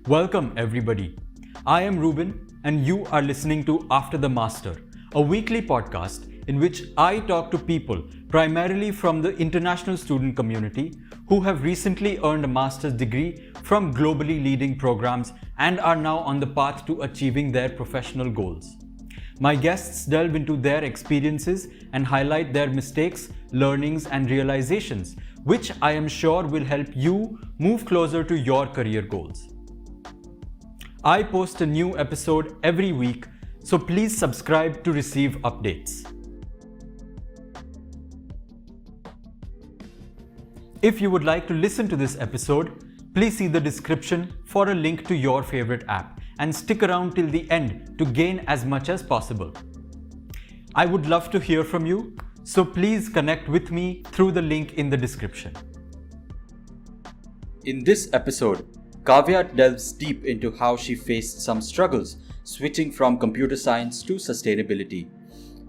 Welcome, everybody. I am Ruben, and you are listening to After the Master, a weekly podcast in which I talk to people primarily from the international student community who have recently earned a master's degree from globally leading programs and are now on the path to achieving their professional goals. My guests delve into their experiences and highlight their mistakes, learnings, and realizations, which I am sure will help you move closer to your career goals. I post a new episode every week, so please subscribe to receive updates. If you would like to listen to this episode, please see the description for a link to your favorite app and stick around till the end to gain as much as possible. I would love to hear from you, so please connect with me through the link in the description. In this episode, Kavya delves deep into how she faced some struggles switching from computer science to sustainability.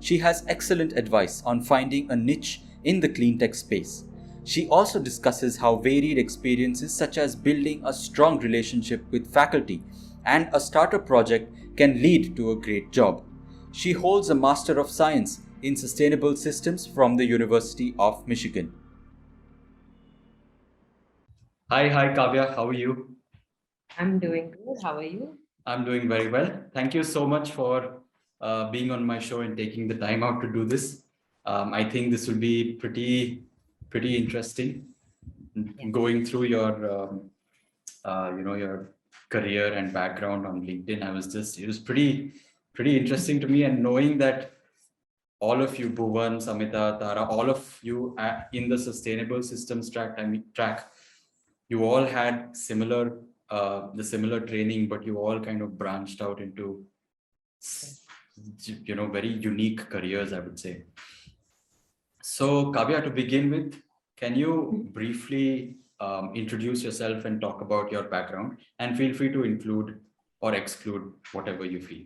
She has excellent advice on finding a niche in the clean tech space. She also discusses how varied experiences such as building a strong relationship with faculty and a startup project can lead to a great job. She holds a Master of Science in Sustainable Systems from the University of Michigan. Hi Kavya, how are you? I'm doing good. How are you? I'm doing very well. Thank you so much for being on my show and taking the time out to do this. I think this will be pretty interesting. Yeah. Going through your career and background on LinkedIn, it was pretty interesting to me, and knowing that all of you, Bhuvan, Samita, Tara, all of you in the sustainable systems track, you all had the similar training, but you all kind of branched out into very unique careers, I would say. So Kavya, to begin with, can you briefly introduce yourself and talk about your background, and feel free to include or exclude whatever you feel.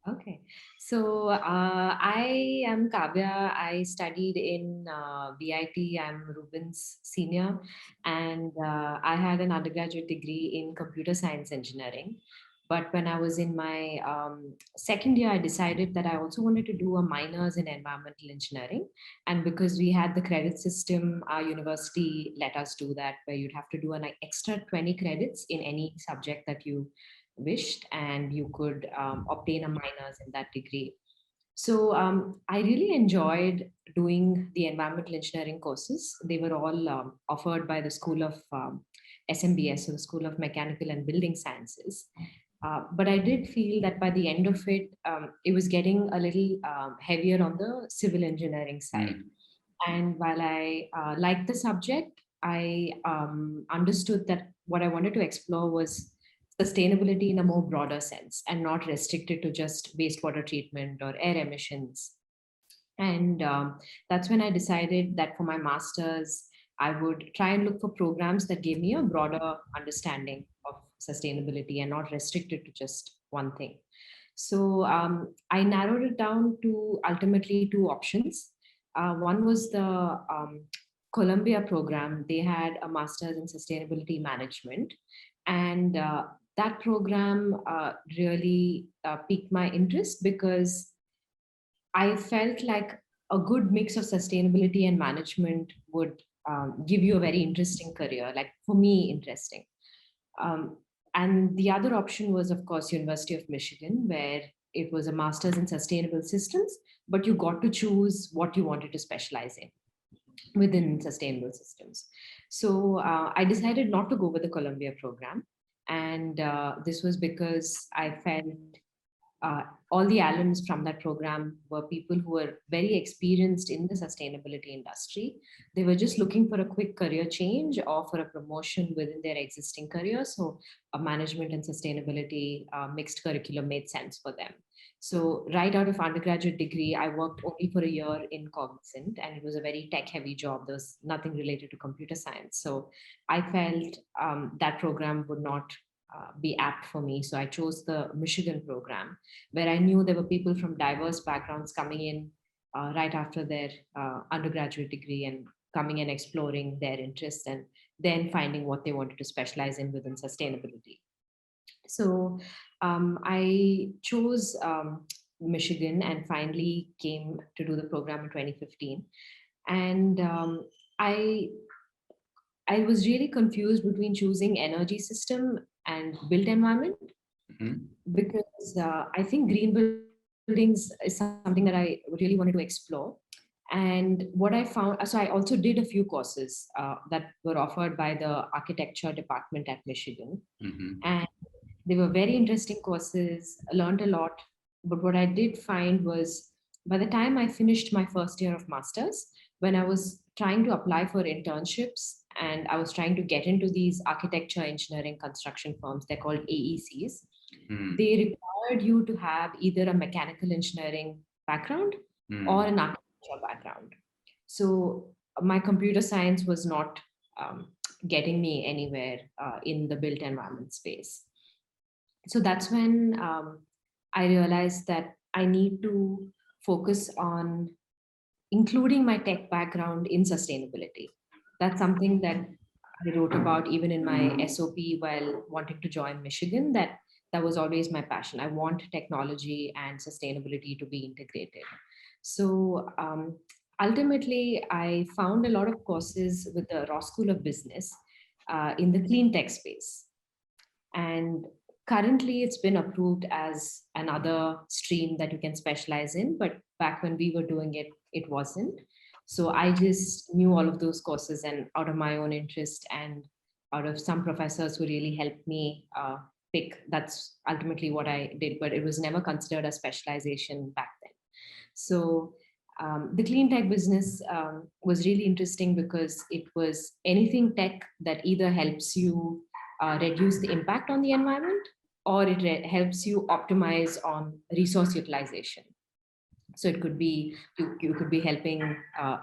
Okay. So I am Kavya. I studied in VIT. I'm Ruben's senior, and I had an undergraduate degree in computer science engineering. But when I was in my second year, I decided that I also wanted to do a minors in environmental engineering. And because we had the credit system, our university let us do that, where you'd have to do an extra 20 credits in any subject that you wished, and you could obtain a minors in that degree. So I really enjoyed doing the environmental engineering courses. They were all offered by the School of SMBS, so the School of Mechanical and Building Sciences. But I did feel that by the end of it, it was getting a little heavier on the civil engineering side. And while I liked the subject, I understood that what I wanted to explore was sustainability in a more broader sense and not restricted to just wastewater treatment or air emissions. And that's when I decided that for my master's, I would try and look for programs that gave me a broader understanding of sustainability and not restricted to just one thing. So I narrowed it down to ultimately two options. One was the Columbia program. They had a master's in sustainability management. And that program really piqued my interest because I felt like a good mix of sustainability and management would give you a very interesting career, like for me, interesting. Um, and the other option was, of course, University of Michigan, where it was a master's in sustainable systems, but you got to choose what you wanted to specialize in within sustainable systems. So I decided not to go with the Columbia program. And this was because I felt uh, all the alums from that program were people who were very experienced in the sustainability industry. They were just looking for a quick career change or for a promotion within their existing career. So, a management and sustainability mixed curriculum made sense for them. So, right out of undergraduate degree, I worked only for a year in Cognizant, and it was a very tech heavy job. There was nothing related to computer science. So, I felt that program would not be apt for me. So I chose the Michigan program, where I knew there were people from diverse backgrounds coming in right after their undergraduate degree and coming and exploring their interests and then finding what they wanted to specialize in within sustainability. So I chose Michigan and finally came to do the program in 2015. And I I was really confused between choosing energy system and built environment, Mhm. because I think green buildings is something that I really wanted to explore. And what I found, so I also did a few courses that were offered by the architecture department at Michigan. Mhm. And they were very interesting courses, I learned a lot. But what I did find was by the time I finished my first year of master's, when I was trying to apply for internships and I was trying to get into these architecture, engineering, construction firms, they're called AECs, Mm. they required you to have either a mechanical engineering background or Mm. an architecture background. So my computer science was not getting me anywhere in the built environment space. So that's when I realized that I need to focus on including my tech background in sustainability. That's something that I wrote about even in my SOP while wanting to join Michigan. That was always my passion. I want technology and sustainability to be integrated. So ultimately, I found a lot of courses with the Ross School of Business in the clean tech space. And currently, it's been approved as another stream that you can specialize in. But back when we were doing it, it wasn't. So I just knew all of those courses, and out of my own interest and out of some professors who really helped me pick, that's ultimately what I did. But it was never considered a specialization back then. So the clean tech business was really interesting because it was anything tech that either helps you reduce the impact on the environment, or it helps you optimize on resource utilization. So it could be you could be helping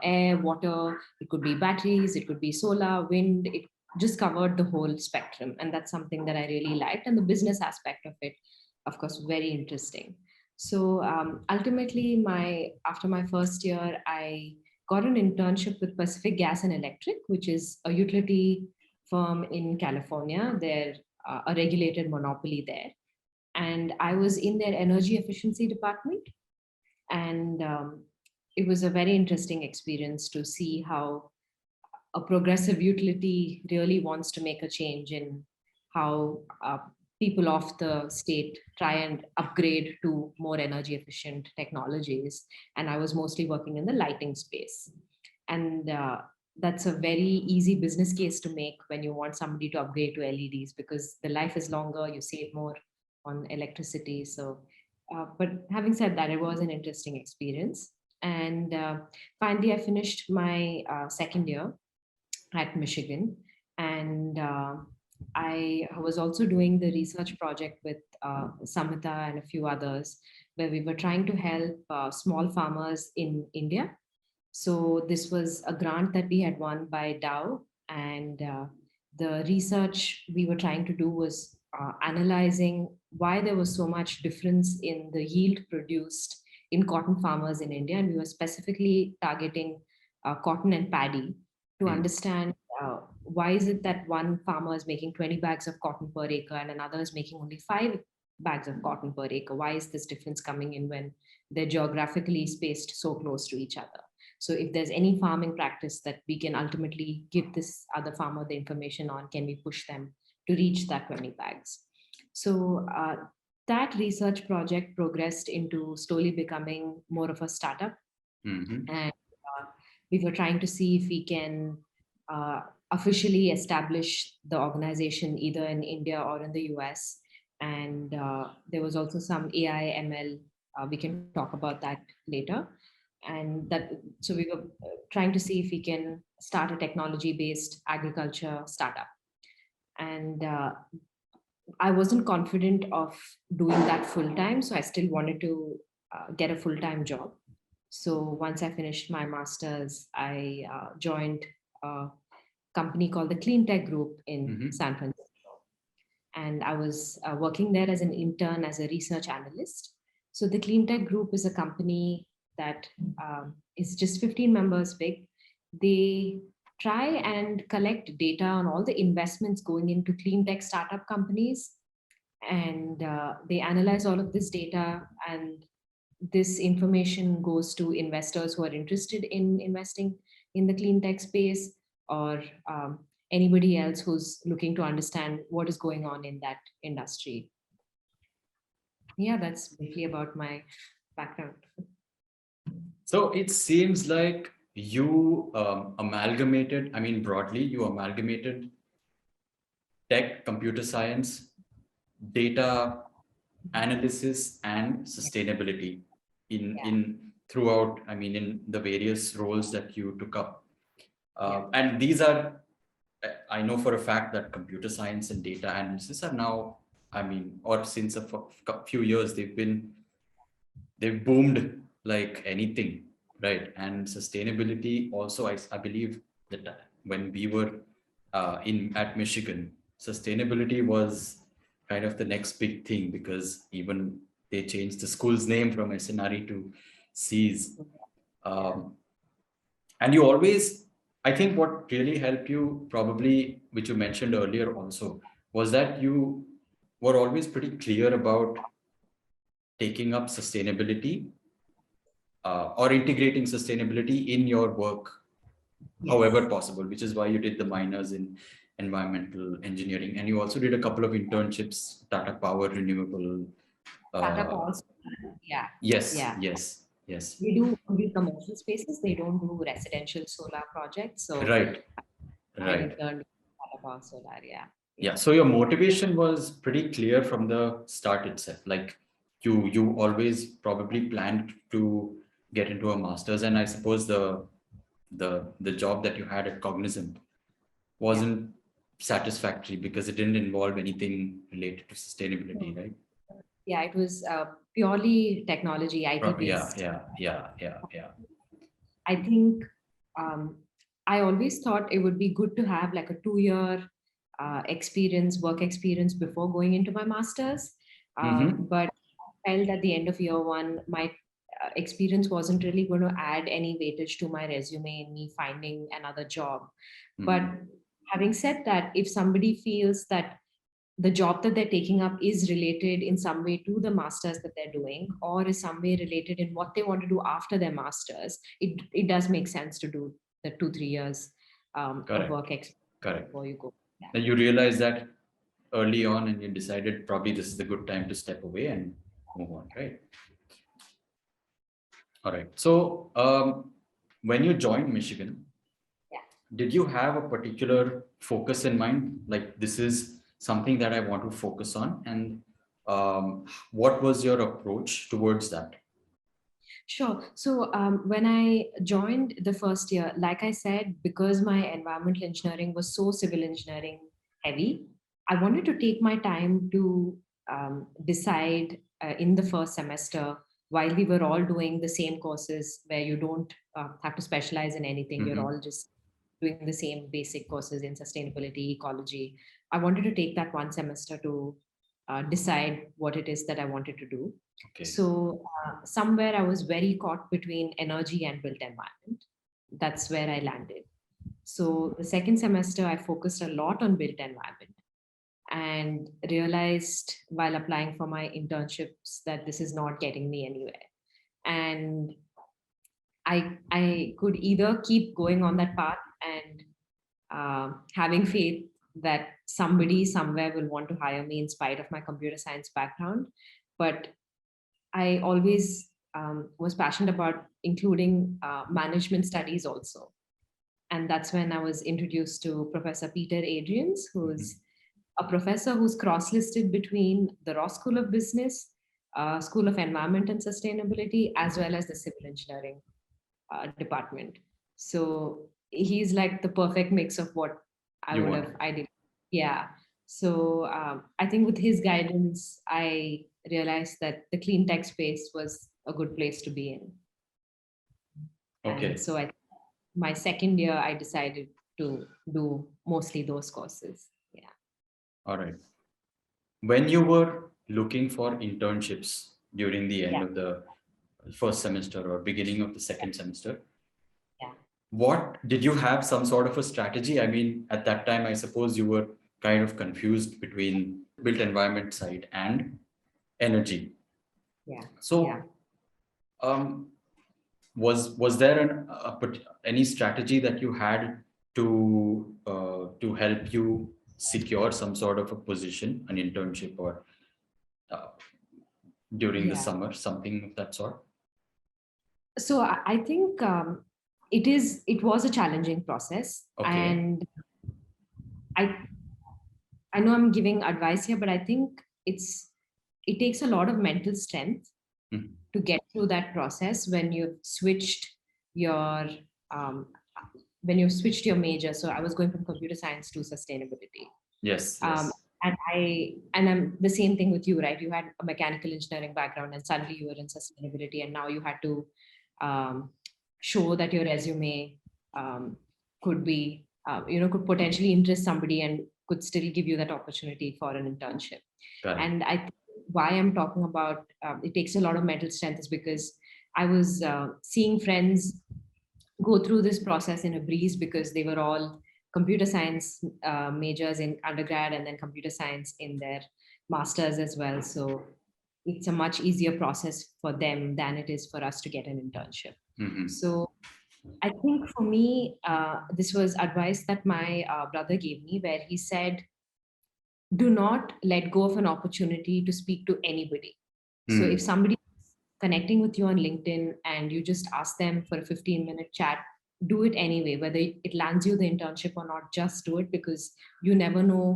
air, water, it could be batteries, it could be solar, wind. It just covered the whole spectrum, and that's something that I really liked. And the business aspect of it, of course, very interesting. So ultimately, my after my first year, I got an internship with Pacific Gas and Electric, which is a utility firm in California. They're a regulated monopoly there, and I was in their energy efficiency department. And it was a very interesting experience to see how a progressive utility really wants to make a change in how people of the state try and upgrade to more energy efficient technologies. And I was mostly working in the lighting space. And that's a very easy business case to make when you want somebody to upgrade to LEDs, because the life is longer, you save more on electricity. So, but having said that, it was an interesting experience. And finally, I finished my second year at Michigan. And I was also doing the research project with Samhita and a few others, where we were trying to help small farmers in India. So this was a grant that we had won by Dow. And the research we were trying to do was analyzing why there was so much difference in the yield produced in cotton farmers in India. And we were specifically targeting cotton and paddy to Mm. understand why is it that one farmer is making 20 bags of cotton per acre and another is making only 5 bags of cotton per acre. Why is this difference coming in when they're geographically spaced so close to each other? So if there's any farming practice that we can ultimately give this other farmer the information on, can we push them to reach that 20 bags? So that research project progressed into slowly becoming more of a startup. Mhm. And we were trying to see if we can uh, officially establish the organization either in India or in the US. And there was also some AI ML. We can talk about that later. And that, so we were trying to see if we can start a technology based agriculture startup. And I wasn't confident of doing that full time, so I still wanted to get a full time job. So once I finished my master's, I joined a company called the Clean Tech Group in Mhm. San Francisco. And I was working there as an intern as a research analyst. So the Clean Tech Group is a company that is just 15 members big. They try and collect data on all the investments going into clean tech startup companies and they analyze all of this data, and this information goes to investors who are interested in investing in the clean tech space, or anybody else who's looking to understand what is going on in that industry. Yeah, that's briefly about my background. So it seems like you amalgamated, I mean, broadly, you amalgamated tech, computer science, data analysis, and sustainability in throughout, I mean, in the various roles that you took up. And these are, I know for a fact that computer science and data analysis are now, I mean, or since a few years, they've boomed like anything, right? And sustainability also, I believe that when we were at Michigan, sustainability was kind of the next big thing, because even they changed the school's name from SNRE to SEAS. And you always, I think what really helped you, probably, which you mentioned earlier also, was that you were always pretty clear about taking up sustainability or integrating sustainability in your work, however possible, which is why you did the minors in environmental engineering. And you also did a couple of internships, Tata Power, Renewable. Tata Power, yeah. Yes, Yeah. yes, yes. They do only commercial spaces. They don't do residential solar projects. So Right, I right. interned with Tata Power Solar, yeah. Yeah, so your motivation was pretty clear from the start itself. Like you always probably planned to get into a master's, and I suppose the job that you had at Cognizant wasn't satisfactory because it didn't involve anything related to sustainability, right? Yeah, it was purely technology, IT based. Yeah. I think I always thought it would be good to have like a 2-year work experience before going into my master's. But I felt at the end of year one, my experience wasn't really going to add any weightage to my resume in me finding another job. But having said that, if somebody feels that the job that they're taking up is related in some way to the masters that they're doing, or is some way related in what they want to do after their masters, it does make sense to do the 2-3 years of work experience before you go. Then you realize that early on, and you decided probably this is the good time to step away and move on, right? All right. So when you joined Michigan, did you have a particular focus in mind? Like, this is something that I want to focus on. And what was your approach towards that? Sure. So when I joined the first year, like I said, because my environmental engineering was so civil engineering heavy, I wanted to take my time to decide in the first semester, while we were all doing the same courses where you don't have to specialize in anything, you're all just doing the same basic courses in sustainability, ecology. I wanted to take that one semester to decide what it is that I wanted to do. Okay. So somewhere I was very caught between energy and built environment. That's where I landed. So the second semester, I focused a lot on built environment and realized while applying for my internships that this is not getting me anywhere. And I could either keep going on that path and having faith that somebody somewhere will want to hire me in spite of my computer science background. But I always was passionate about including management studies also. And that's when I was introduced to Professor Peter Adrians, who's a professor who's cross-listed between the Ross School of Business, School of Environment and Sustainability, as well as the Civil Engineering department. So he's like the perfect mix of what I did. Yeah. So I think with his guidance, I realized that the clean tech space was a good place to be in. Okay. And so my second year, I decided to do mostly those courses. Yeah. All right. When you were looking for internships during the end of the first semester or beginning of the second semester, what did you have some sort of a strategy? I mean, at that time, I suppose you were kind of confused between built environment side and energy. Yeah. So, Yeah. was there any strategy that you had to help you secure some sort of a position, an internship, or uh, during the Yeah. summer, something of that sort? So I think it was a challenging process, Okay. and I I know I'm giving advice here, but I think it takes a lot of mental strength Mhm. to get through that process when you've switched your um, your major. So I was going from computer science to sustainability. Yes, Um, yes. and I'm the same thing with you, right? You had a mechanical engineering background, and suddenly you were in sustainability, and now you had to um, show that your resume um, could be, could potentially interest somebody and could still give you that opportunity for an internship. Correct. And I think why I'm talking about it takes a lot of mental strength is because I was seeing friends go through this process in a breeze because they were all computer science majors in undergrad and then computer science in their masters as well. So it's a much easier process for them than it is for us to get an internship. Mhm. So I think for me, this was advice that my brother gave me, where he said, do not let go of an opportunity to speak to anybody. So if Hmm. somebody is connecting with you on LinkedIn and you just ask them for a 15-minute chat, do it anyway, whether it lands you the internship or not, just do it, because you never know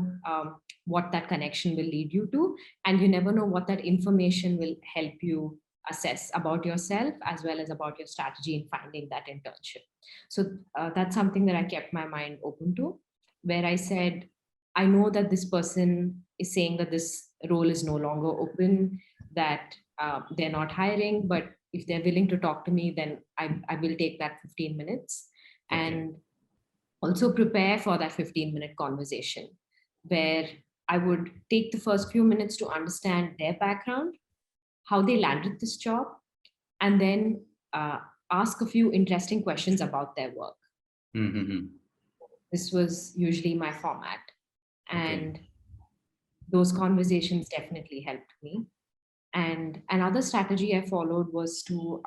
what that connection will lead you to. And you never know what that information will help you assess about yourself as well as about your strategy in finding that internship. So that's something that I kept my mind open to, where I said, I know that this person is saying that this role is no longer open, that they're not hiring, but if they're willing to talk to me, then I will take that 15 minutes Okay. and also prepare for that 15-minute conversation where I would take the first few minutes to understand their background, how they landed this job, and then ask a few interesting questions about their work. Mm-hmm. This was usually my format. Okay. And those conversations definitely helped me. And another strategy I followed was to,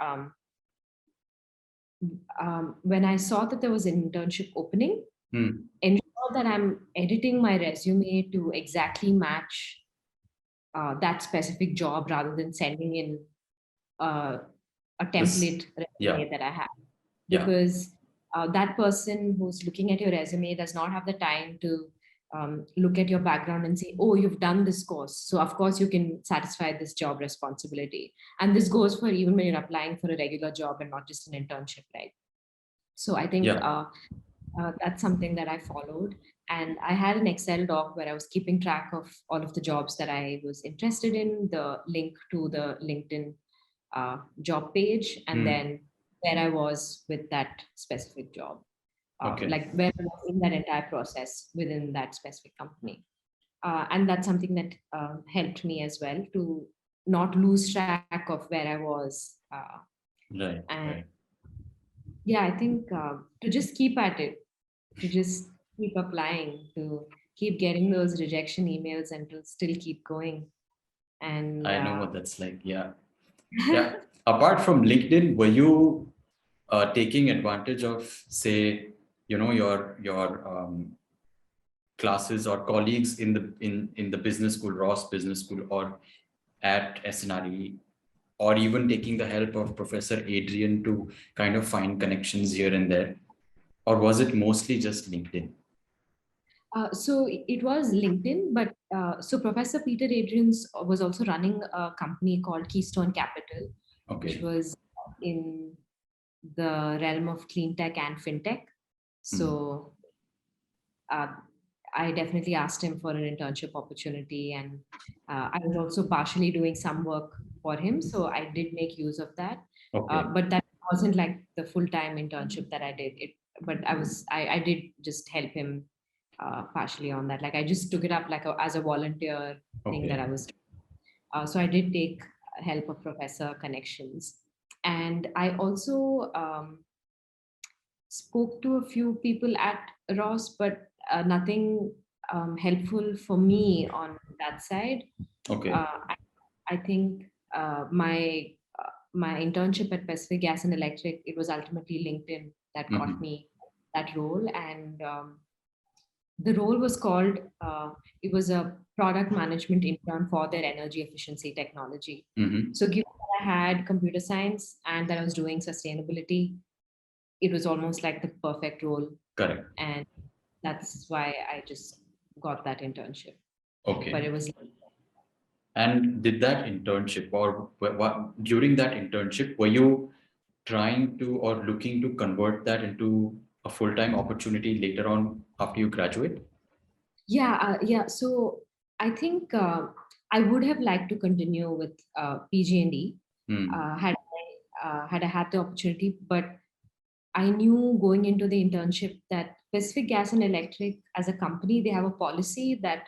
when I saw that there was an internship opening, Hmm. ensure that I'm editing my resume to exactly match that specific job rather than sending in uh, a This. template Yeah. resume that I have. Yeah. Because that person who's looking at your resume does not have the time to look at your background and say, oh, you've done this course, so of course you can satisfy this job responsibility. And this goes for even when you're applying for a regular job and not just an internship, right? So I think Yeah. that's something that I followed. And I had an Excel doc where I was keeping track of all of the jobs that I was interested in, the link to the LinkedIn job page, and Hmm. then where I was with that specific job, Okay. like where I was in that entire process within that specific company. And that's something that helped me as well to not lose track of where I was. Right. And Right. yeah, I think to just keep at it, to just keep applying, to keep getting those rejection emails and to still keep going. And I know what that's like. Yeah. Yeah. Apart from LinkedIn, were you taking advantage of, say, your classes or colleagues in the business school, Ross Business School, or at SNRE, or even taking the help of Professor Adrian to kind of find connections here and there? Or was it mostly just LinkedIn? So it was LinkedIn, but so Professor Peter Adrians was also running a company called Keystone Capital, which Okay. was in the realm of clean tech and fintech. Hmm. So uh, I definitely asked him for an internship opportunity, and I was also partially doing some work for him. So I did make use of that, Okay. but that wasn't like the full time internship that I did. But I did just help him partially on that. Like I just took it up like as a volunteer thing that I Okay. was. So I did take help of professor connections, and I also spoke to a few people at Ross, but nothing helpful for me on that side. Okay. I think my internship at Pacific Gas and Electric, it was ultimately LinkedIn that got Mhm. me that role, and the role was called. It was a product management intern for their energy efficiency technology. Mhm. So, given that I had computer science and that I was doing sustainability, it was almost like the perfect role, Correct. and that's why I just got that internship. But Okay. it was And did that internship or what during that internship, were you trying to or looking to convert that into a full-time opportunity later on after you graduate? yeah. So I think I would have liked to continue with PG&E Hmm. had I had the opportunity, but I knew going into the internship that Pacific Gas and Electric, as a company, they have a policy that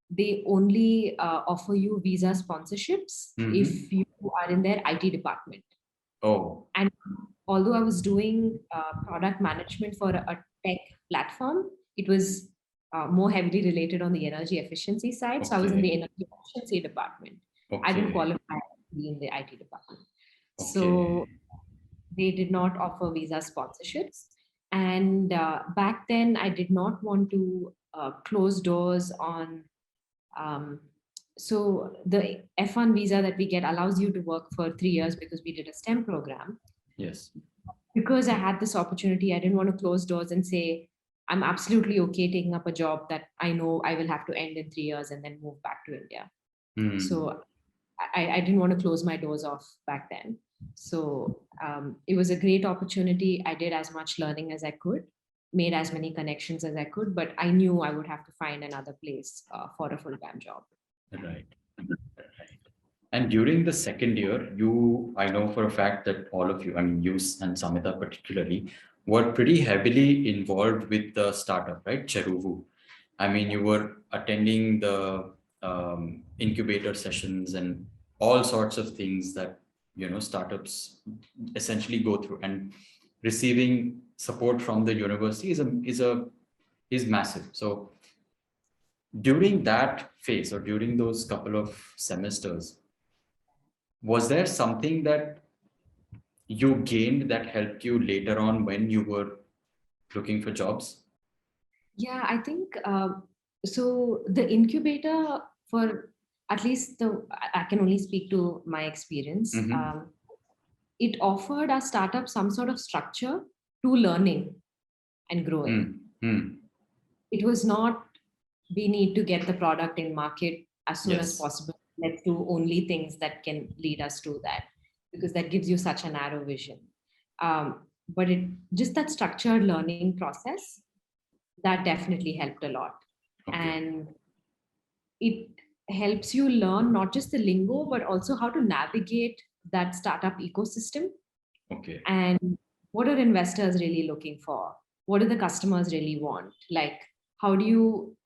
they only offer you visa sponsorships Mhm. if you are in their IT department. Oh, And although I was doing product management for a tech platform, it was more heavily related on the energy efficiency side. So I was in the okay. energy efficiency department. I didn't Okay. qualify to be in the IT department. So Okay. they did not offer visa sponsorships. And back then, I did not want to close doors on. Um, so the F1 visa that we get allows you to work for 3 years because we did a STEM program. Yes. Because I had this opportunity, I didn't want to close doors and say, I'm absolutely okay taking up a job that I know I will have to end in 3 years and then move back to India. Hmm. So I didn't want to close my doors off back then. So it was a great opportunity. I did as much learning as I could, made as many connections as I could, but I knew I would have to find another place for a full time job. Right. Right. And during the second year, I know for a fact that all of you, I mean, you and Samita particularly, were pretty heavily involved with the startup, right? Cheruvu. I mean, you were attending the incubator sessions and all sorts of things that, startups essentially go through, and receiving support from the university is massive. So during that phase or during those couple of semesters, was there something that you gained that helped you later on when you were looking for jobs? Yeah, I think so. The incubator, for at least I can only speak to my experience. Mm-hmm. It offered our startup some sort of structure to learning and growing. Mm. It was not, we need to get the product in market as soon as Yes. possible. Let's do only things that can lead us to that, because that gives you such a narrow vision. But it just that structured learning process that definitely helped a lot. Okay. And it helps you learn not just the lingo, but also how to navigate that startup ecosystem, Okay. and what are investors really looking for, what do the customers really want, like how do you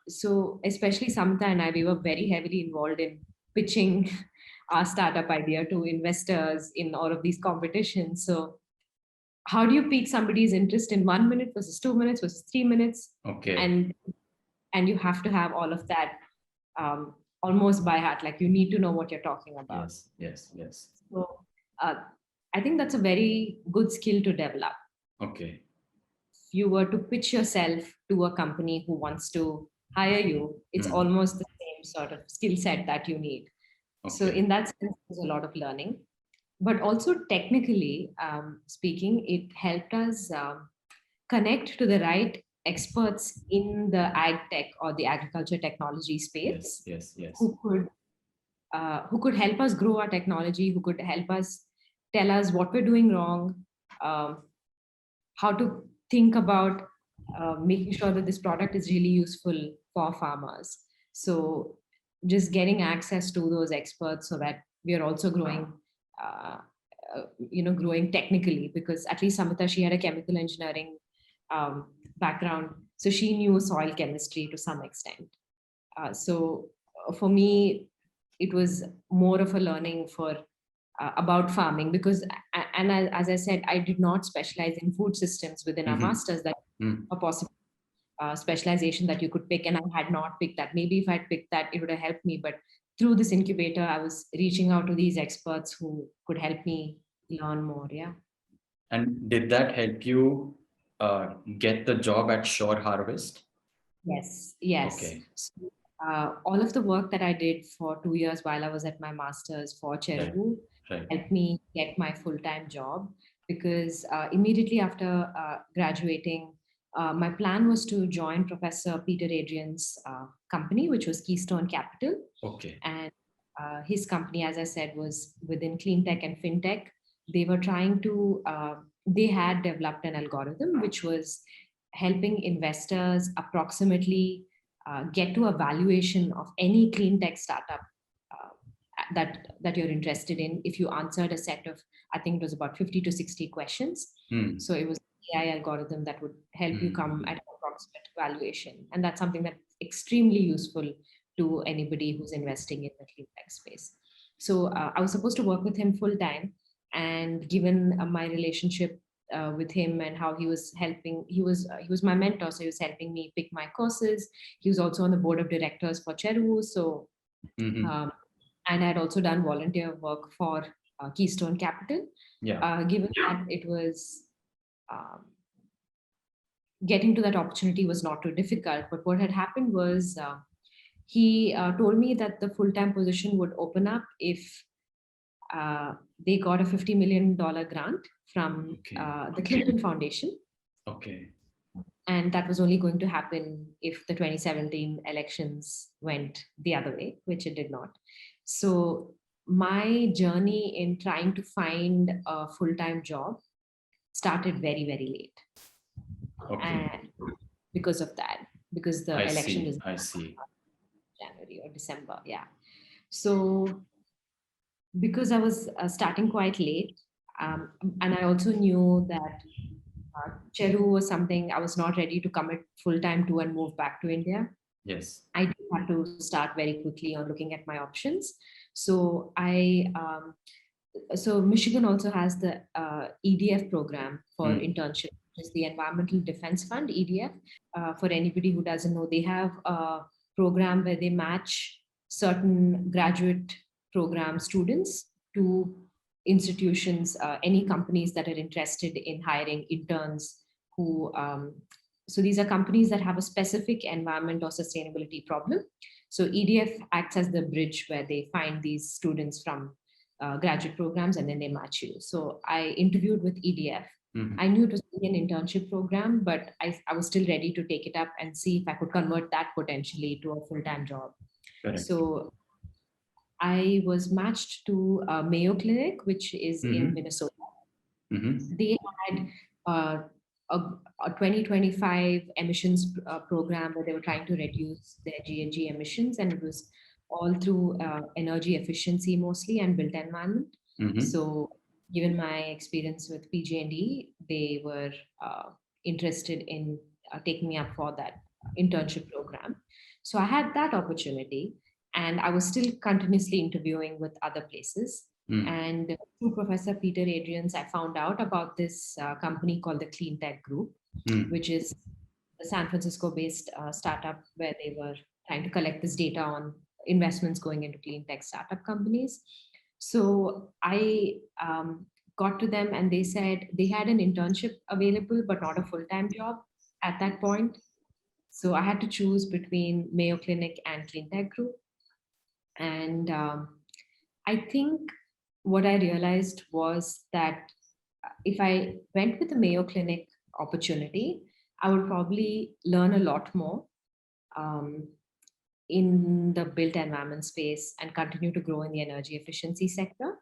so especially Samantha and I, we were very heavily involved in pitching our startup idea to investors in all of these competitions. So how do you pique somebody's interest in 1 minute versus 2 minutes versus 3 minutes, Okay. and you have to have all of that almost by heart, like you need to know what you're talking about. Yes. Yes. Yes. So uh, I think that's a very good skill to develop. Okay. If you were to pitch yourself to a company who wants to hire you, it's Mm. almost the same sort of skill set that you need. So Okay. in that sense, there's a lot of learning, but also technically speaking, it helped us connect to the right experts in the ag tech or the agriculture technology Yes. space, Yes. Yes. who could help us grow our technology, who could help us tell us what we're doing wrong, um, how to think about making sure that this product is really useful for farmers. So just getting access to those experts so that we are also growing, uh, growing technically, because at least Samita, she had a chemical engineering background. So she knew soil chemistry to some extent. So for me, it was more of a learning for about farming, because as I said, I did not specialize in food systems within our Mm-hmm. masters that Mm. are possible. specialization that you could pick, and I had not picked that. Maybe if I'd picked that, it would have helped me. But through this incubator, I was reaching out to these experts who could help me learn more. Yeah. And did that help you get the job at Shore Harvest? Yes. Yes. Okay. So, all of the work that I did for 2 years while I was at my master's for Cheruvu Right. helped me get my full-time job, because immediately after graduating, my plan was to join Professor Peter Adrian's company, which was Keystone Capital. Okay. And his company, as I said, was within clean tech and fintech. They were trying to, they had developed an algorithm which was helping investors approximately get to a valuation of any clean tech startup that you're interested in if you answered a set of, I think it was about 50 to 60 questions. So it was an AI algorithm that would help you come at an approximate valuation. And that's something that's extremely useful to anybody who's investing in the clean tech space. So I was supposed to work with him full time. And given my relationship with him and how he was helping, he was my mentor. So he was helping me pick my courses. He was also on the board of directors for Cheruvu. So, and I had also done volunteer work for Keystone Capital. Yeah. Given that it was getting to that opportunity was not too difficult, but what had happened was he told me that the full-time position would open up if they got a $50 million grant from the Clinton Foundation. Okay. And that was only going to happen if the 2017 elections went the other way, which it did not. So my journey in trying to find a full-time job started very, very late. Okay. And because of that, because the election is January or December. Yeah. So because I was starting quite late, and I also knew that Cheru was something I was not ready to commit full time to and move back to India. Yes. I did have to start very quickly on looking at my options. So so Michigan also has the EDF program for internship, which is the Environmental Defense Fund, EDF. For anybody who doesn't know, they have a program where they match certain graduate program students to institutions, any companies that are interested in hiring interns who, so these are companies that have a specific environment or sustainability problem. So EDF acts as the bridge where they find these students from graduate programs and then they match you. So I interviewed with EDF. I knew it was an internship program, but I was still ready to take it up and see if I could convert that potentially to a full-time job. Correct. So I was matched to Mayo Clinic, which is in Minnesota. They had a 2025 emissions program where they were trying to reduce their GHG emissions, and it was all through energy efficiency mostly and built environment. So given my experience with PG&E, they were interested in taking me up for that internship program. So I had that opportunity, and I was still continuously interviewing with other places. And through Professor Peter Adrian's, I found out about this company called the Clean Tech Group, which is a San Francisco-based startup where they were trying to collect this data on investments going into clean tech startup companies. So I got to them and they said they had an internship available, but not a full-time job at that point. So I had to choose between Mayo Clinic and Clean Tech Group. And I think what I realized was that if I went with the Mayo Clinic opportunity, I would probably learn a lot more in the built environment space and continue to grow in the energy efficiency sector.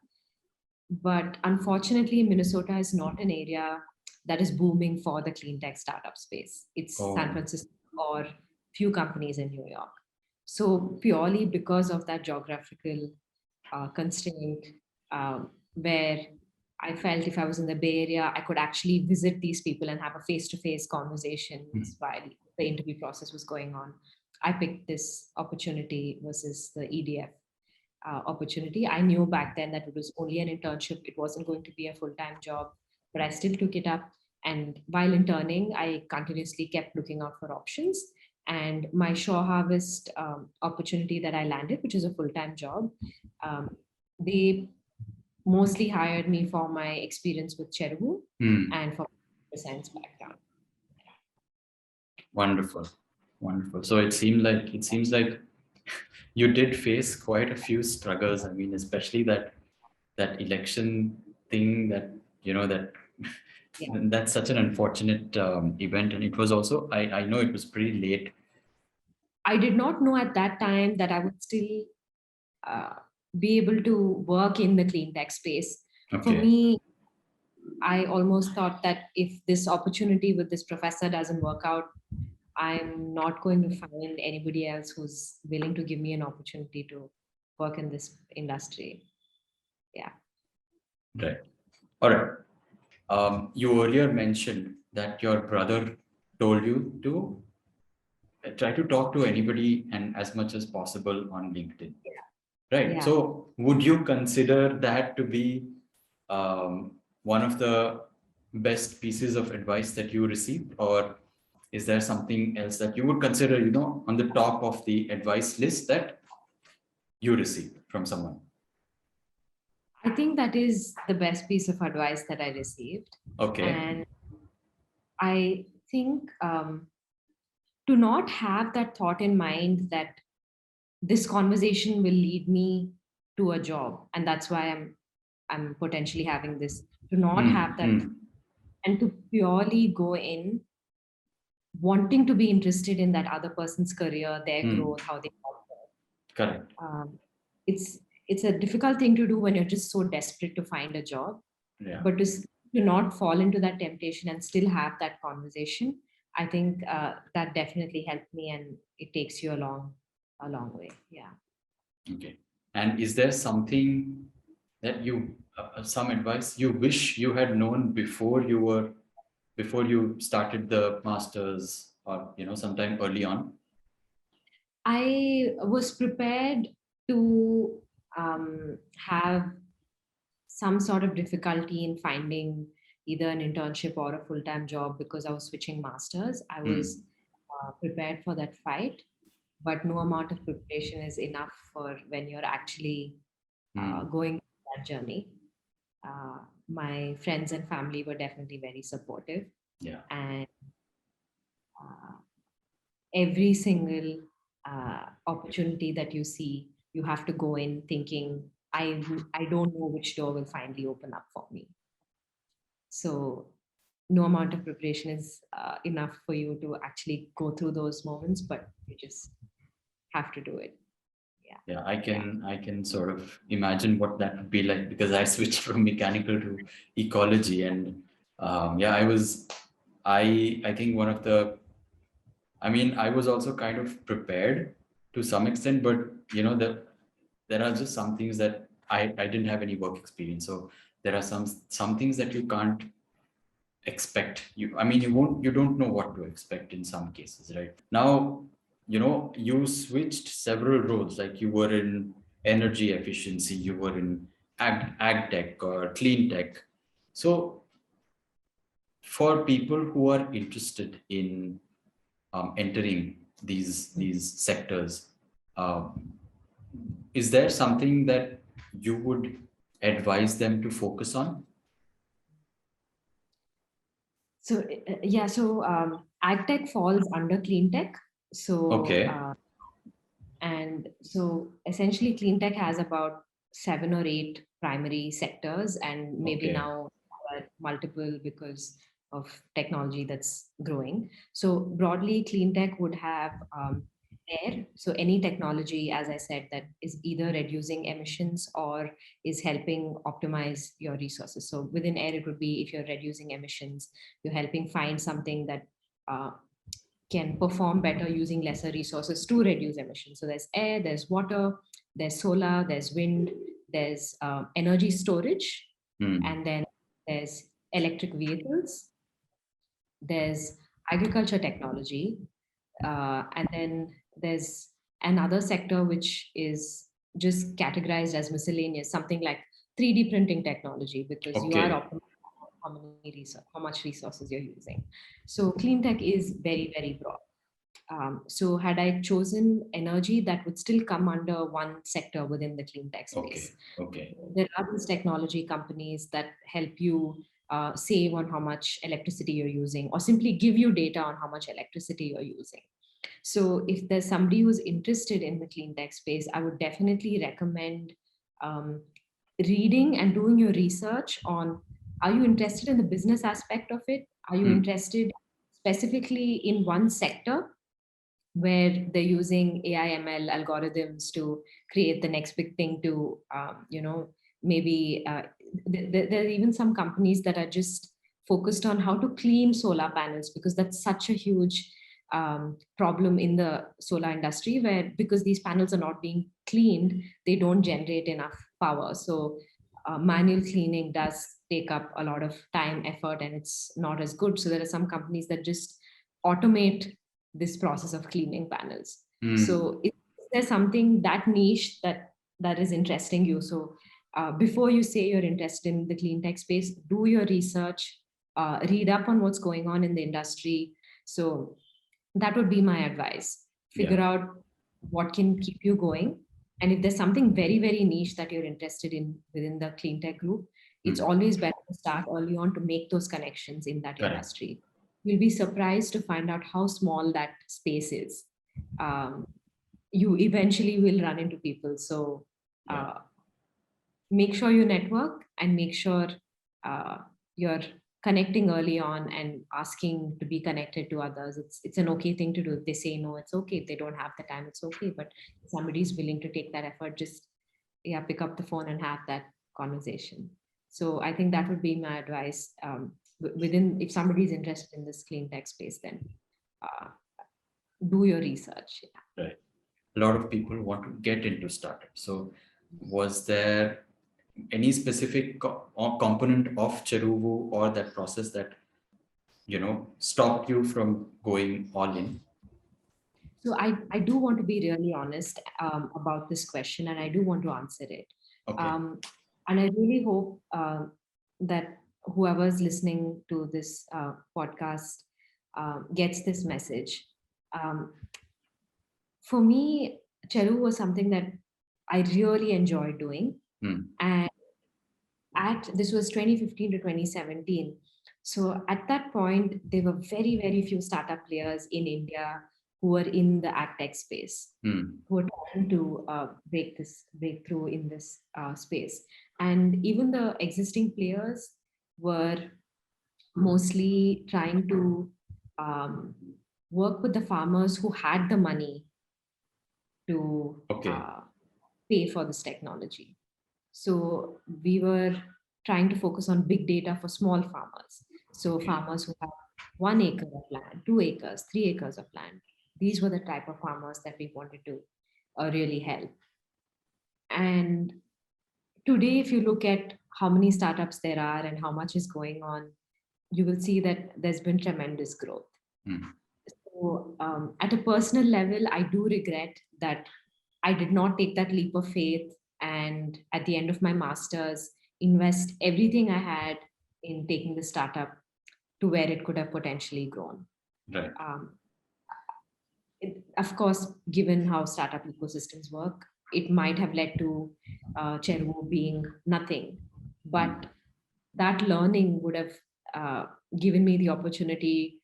But unfortunately, Minnesota is not an area that is booming for the clean tech startup space. It's San Francisco or few companies in New York. So purely because of that geographical constraint, where I felt if I was in the Bay Area, I could actually visit these people and have a face-to-face conversation while the interview process was going on. I picked this opportunity versus the EDF opportunity. I knew back then that it was only an internship. It wasn't going to be a full-time job, but I still took it up. And while interning, I continuously kept looking out for options. And my Shaw Harvest opportunity that I landed, which is a full-time job, um, they mostly hired me for my experience with Cheruvu Hmm. and for the science background. Wonderful, wonderful. So it seems like you did face quite a few struggles. I mean, especially that election thing that that Yeah. that's such an unfortunate event, and it was also I know it was pretty late. I did not know at that time that I would still uh, be able to work in the clean tech space. For Okay, me, I almost thought that if this opportunity with this professor doesn't work out, I'm not going to find anybody else who's willing to give me an opportunity to work in this industry. Yeah. right. All right. You earlier mentioned that your brother told you to try to talk to anybody and as much as possible on LinkedIn. Right. Yeah. So would you consider that to be one of the best pieces of advice that you received, or is there something else that you would consider, on the top of the advice list that you received from someone? I think that is the best piece of advice that I received. Okay. And I think to not have that thought in mind that this conversation will lead me to a job, and that's why I'm potentially having this, to not Hmm, have that, hmm, and to purely go in wanting to be interested in that other person's career, their hmm. growth, how they got Correct. there. It's a difficult thing to do when you're just so desperate to find a job, Yeah. but to not fall into that temptation and still have that conversation, I think that definitely helped me, and it takes you a long way. Yeah. Okay. And is there something that some advice you wish you had known before you started the masters, or sometime early on? I was prepared to have some sort of difficulty in finding either an internship or a full-time job because I was switching masters. I was Hmm, prepared for that fight, but no amount of preparation is enough for when you're actually hmm. going that journey. My friends and family were definitely very supportive, Yeah. and uh, every single opportunity that you see, you have to go in thinking, I don't know which door will finally open up for me. So no amount of preparation is enough for you to actually go through those moments, but you just have to do it. Yeah. Yeah, I Yeah. can I can sort of imagine what that would be like, because I switched from mechanical to ecology, and yeah, I think one of the I mean, I was also kind of prepared to some extent, but there are just some things that I didn't have any work experience. So there are some things that you can't expect. I mean, you don't know what to expect in some cases, right? Now, you switched several roles, like you were in energy efficiency, you were in ag tech or clean tech. So for people who are interested in entering these sectors, um, is there something that you would advise them to focus on? So yeah, so ag tech falls under clean tech. So Okay, and so essentially, clean tech has about 7 or 8 primary sectors, and maybe okay, now multiple because of technology that's growing. So broadly, clean tech would have air. So any technology, as I said, that is either reducing emissions or is helping optimize your resources. So within air, it would be if you're reducing emissions, you're helping find something that uh, can perform better using lesser resources to reduce emissions. So there's air, there's water, there's solar, there's wind, there's energy storage, hmm. and then there's electric vehicles, there's agriculture technology, and then there's another sector which is just categorized as miscellaneous, something like 3D printing technology, because you are Okay, optimizing how much resources you're using. So clean tech is very, very broad. So had I chosen energy, that would still come under one sector within the clean tech space. Okay. There are these technology companies that help you save on how much electricity you're using, or simply give you data on how much electricity you're using. So if there's somebody who's interested in the clean tech space, I would definitely recommend um, reading and doing your research on, are you interested in the business aspect of it? Are you interested specifically in one sector where they're using AI ML algorithms to create the next big thing to, maybe there are even some companies that are just focused on how to clean solar panels, because that's such a huge problem in the solar industry, where because these panels are not being cleaned, they don't generate enough power. So manual cleaning does take up a lot of time, effort, and it's not as good. So there are some companies that just automate this process of cleaning panels. So is there something that niche that is interesting you? So before you say you're interested in the clean tech space, do your research, read up on what's going on in the industry. So that would be my advice. Figure out what can keep you going. And if there's something very, very niche that you're interested in within the clean tech group, it's always better to start early on to make those connections in that industry. You'll be surprised to find out how small that space is. You eventually will run into people. So make sure you network, and make sure you're connecting early on and asking to be connected to others. It's an okay thing to do. If they say no, it's okay. If they don't have the time, it's okay. But if somebody's willing to take that effort, just pick up the phone and have that conversation. So I think that would be my advice. If somebody is interested in this clean tech space, then do your research. Right. A lot of people want to get into startups. So was there any specific component of Cheruvu or that process that, stopped you from going all in? So I do want to be really honest about this question, and I do want to answer it. Okay. And I really hope that whoever's listening to this podcast gets this message. For me, Cheru was something that I really enjoyed doing. And this was 2015 to 2017. So at that point, there were very, very few startup players in India who were in the ad tech space, who were trying to break through in this space. And even the existing players were mostly trying to work with the farmers who had the money to pay for this technology. So we were trying to focus on big data for small farmers. So farmers who have 1 acre of land, 2 acres, 3 acres of land. These were the type of farmers that we wanted to really help. And today, if you look at how many startups there are and how much is going on, you will see that there's been tremendous growth. So at a personal level, I do regret that I did not take that leap of faith, and at the end of my master's, invest everything I had in taking the startup to where it could have potentially grown. Right. Of course, given how startup ecosystems work, it might have led to Cheru being nothing. But that learning would have given me the opportunity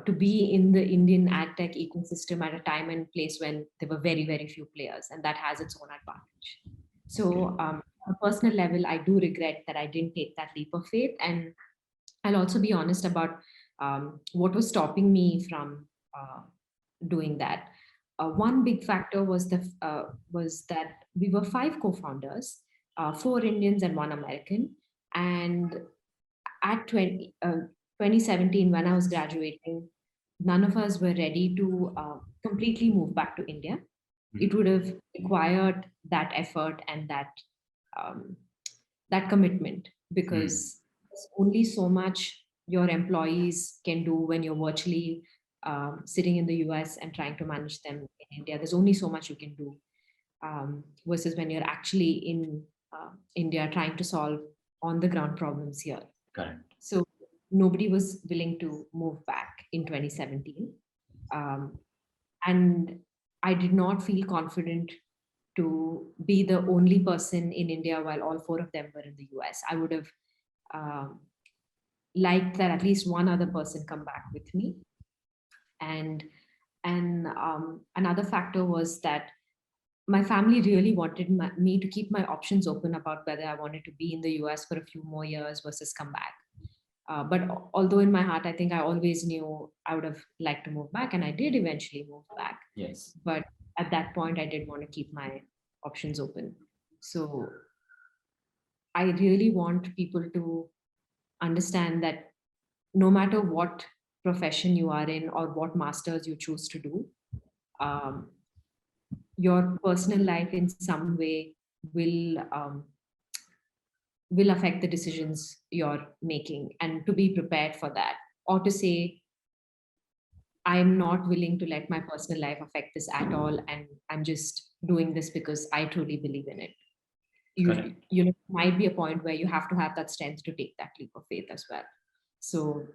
to be in the Indian ad tech ecosystem at a time and place when there were very, very few players, and that has its own advantage. So on a personal level, I do regret that I didn't take that leap of faith. And I'll also be honest about what was stopping me from doing that. One big factor was that we were 5 co-founders, 4 Indians and 1 American. And at 2017, when I was graduating, none of us were ready to completely move back to India. It would have required that effort and that commitment, because there's only so much your employees can do when you're virtually sitting in the US and trying to manage them in India. There's only so much you can do versus when you're actually in India trying to solve on the ground problems here. Correct. So nobody was willing to move back in 2017. And I did not feel confident to be the only person in India while all four of them were in the US. I would have um, liked that at least one other person come back with me. And another factor was that my family really wanted me to keep my options open about whether I wanted to be in the US for a few more years versus come back. But although in my heart, I think I always knew I would have liked to move back, and I did eventually move back. Yes. But at that point, I did want to keep my options open. So I really want people to understand that no matter what profession you are in or what masters you choose to do, um, your personal life in some way will affect the decisions you're making, and to be prepared for that, or to say I'm not willing to let my personal life affect this at all, and I'm just doing this because I truly believe in it. Correct. You know, might be a point where you have to have that strength to take that leap of faith as well. So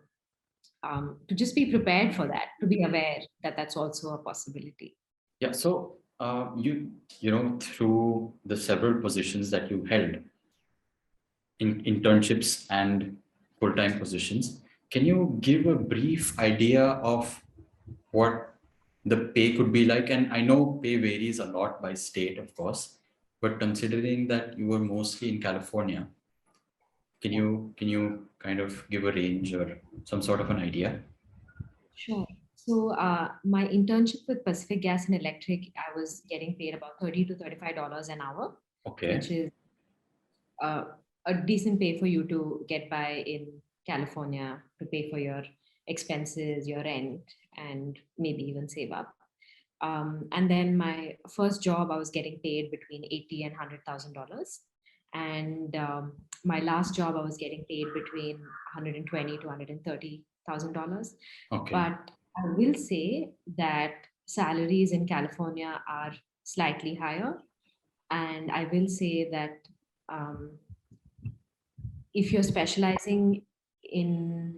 to just be prepared for that, to be aware that that's also a possibility. Yeah. So you know, through the several positions that you held in internships and full-time positions, can you give a brief idea of what the pay could be like? And I know pay varies a lot by state, of course, but considering that you were mostly in California, can you kind of give a range or some sort of an idea? Sure. So my internship with Pacific Gas and Electric, I was getting paid about $30 to $35 an hour, which Okay. is uh, a decent pay for you to get by in California, to pay for your expenses, your rent, and maybe even save up. And then my first job, I was getting paid between $80 and $100,000. And my last job, I was getting paid between $120 to $130,000. Okay. But I will say that salaries in California are slightly higher. And I will say that um, if you're specializing in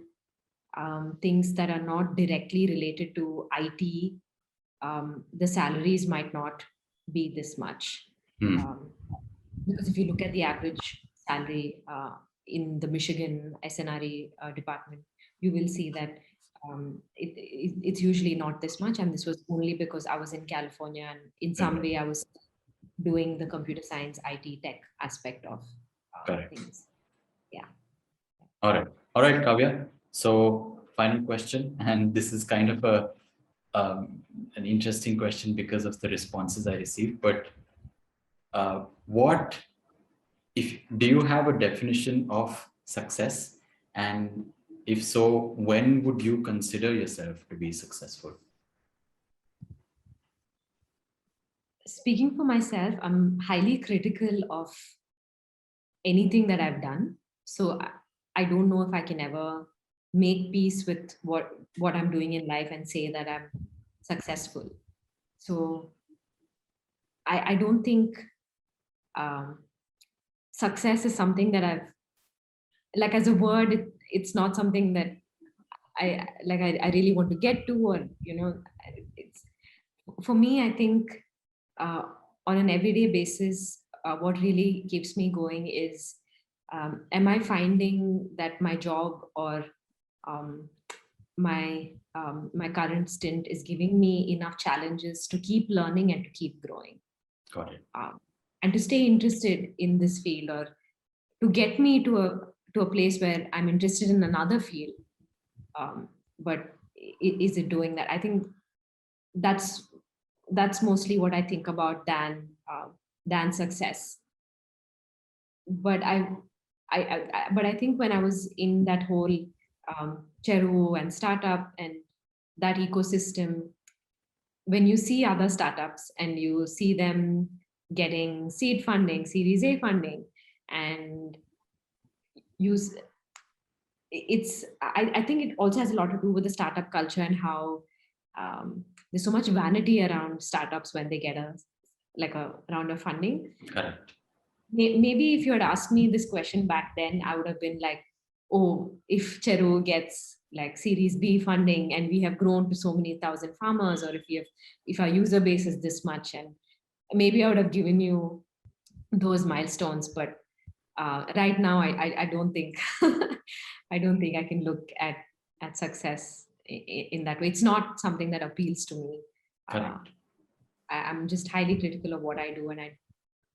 things that are not directly related to IT, the salaries might not be this much. Hmm. Because if you look at the average salary in the Michigan SNRE department, you will see that it's usually not this much. And this was only because I was in California, and in some way I was doing the computer science, IT, tech aspect of Correct. things. Yeah. All right. All right, Kavya. So final question, and this is kind of a an interesting question because of the responses I received. But what if do you have a definition of success? And if so, when would you consider yourself to be successful? Speaking for myself, I'm highly critical of anything that I've done. So I don't know if I can ever make peace with what I'm doing in life and say that I'm successful. So I don't think um, success is something that I've, like, as a word, it's not something that I really want to get to, or it's, for me, I think uh, on an everyday basis, what really keeps me going is, am I finding that my job or um, my current stint is giving me enough challenges to keep learning and to keep growing, Got it. and to stay interested in this field, or to get me to a place where I'm interested in another field. But is it doing that? I think that's mostly what I think about than success. But but I think when I was in that whole Cheru and startup and that ecosystem, when you see other startups and you see them getting seed funding, Series A funding, and use I think it also has a lot to do with the startup culture and how there's so much vanity around startups when they get a round of funding. Correct. Maybe if you had asked me this question back then, I would have been like, oh, if Cheru gets like Series B funding and we have grown to so many thousand farmers, or if our user base is this much, and maybe I would have given you those milestones. But right now, I don't think I don't think I can look at success in that way. It's not something that appeals to me. Correct. I'm just highly critical of what I do, and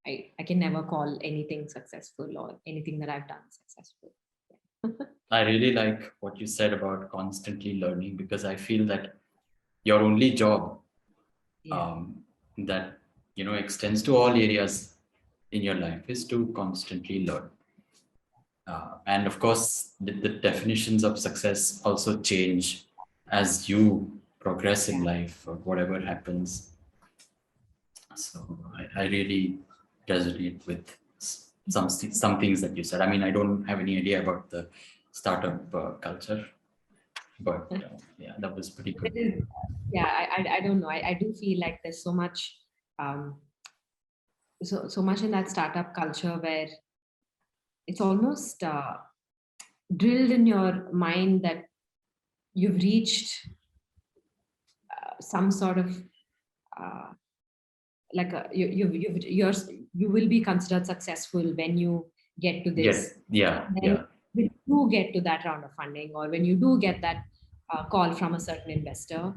I can never call anything successful or anything that I've done successful. I really like what you said about constantly learning, because I feel that your only job Yeah. that extends to all areas in your life is to constantly learn. And of course, the definitions of success also change as you progress in life or whatever happens. So I really resonate with some things that you said. I mean, I don't have any idea about the startup culture, but yeah, that was pretty It good. is, yeah, I don't know. I do feel like there's so much, um, so much in that startup culture where it's almost drilled in your mind that you've reached some sort of uh, like a, you will be considered successful when you get to this. Yeah, Then yeah, when you do get to that round of funding, or when you do get that call from a certain investor,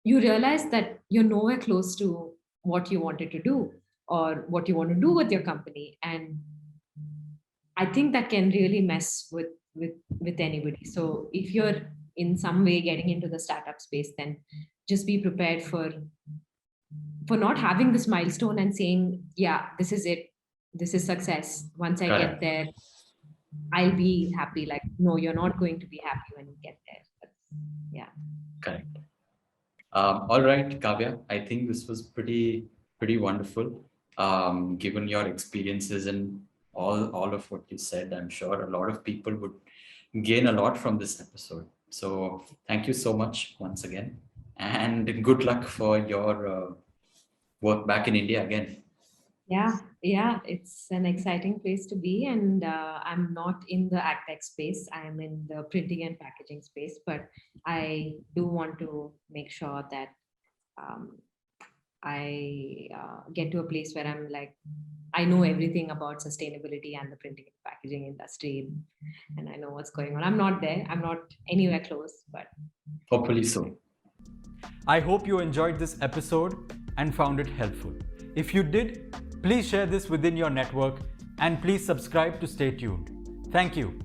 you realize that you're nowhere close to what you wanted to do or what you want to do with your company. And I think that can really mess with anybody. So if you're in some way getting into the startup space, then just be prepared for not having this milestone and saying, yeah, this is it, this is success. Once I get correct, there, I'll be happy. Like, no, you're not going to be happy when you get there. But, yeah. correct. All right, Kavya, I think this was pretty wonderful. Given your experiences and all of what you said, I'm sure a lot of people would gain a lot from this episode. So thank you so much once again, and good luck for your work back in India again. Yeah, it's an exciting place to be. And I'm not in the ag tech space, I'm in the printing and packaging space. But I do want to make sure that um, I get to a place where I'm like, I know everything about sustainability and the printing and packaging industry, and I know what's going on. I'm not there, I'm not anywhere close, but Hopefully so. I hope you enjoyed this episode and found it helpful. If you did, please share this within your network and please subscribe to stay tuned. Thank you.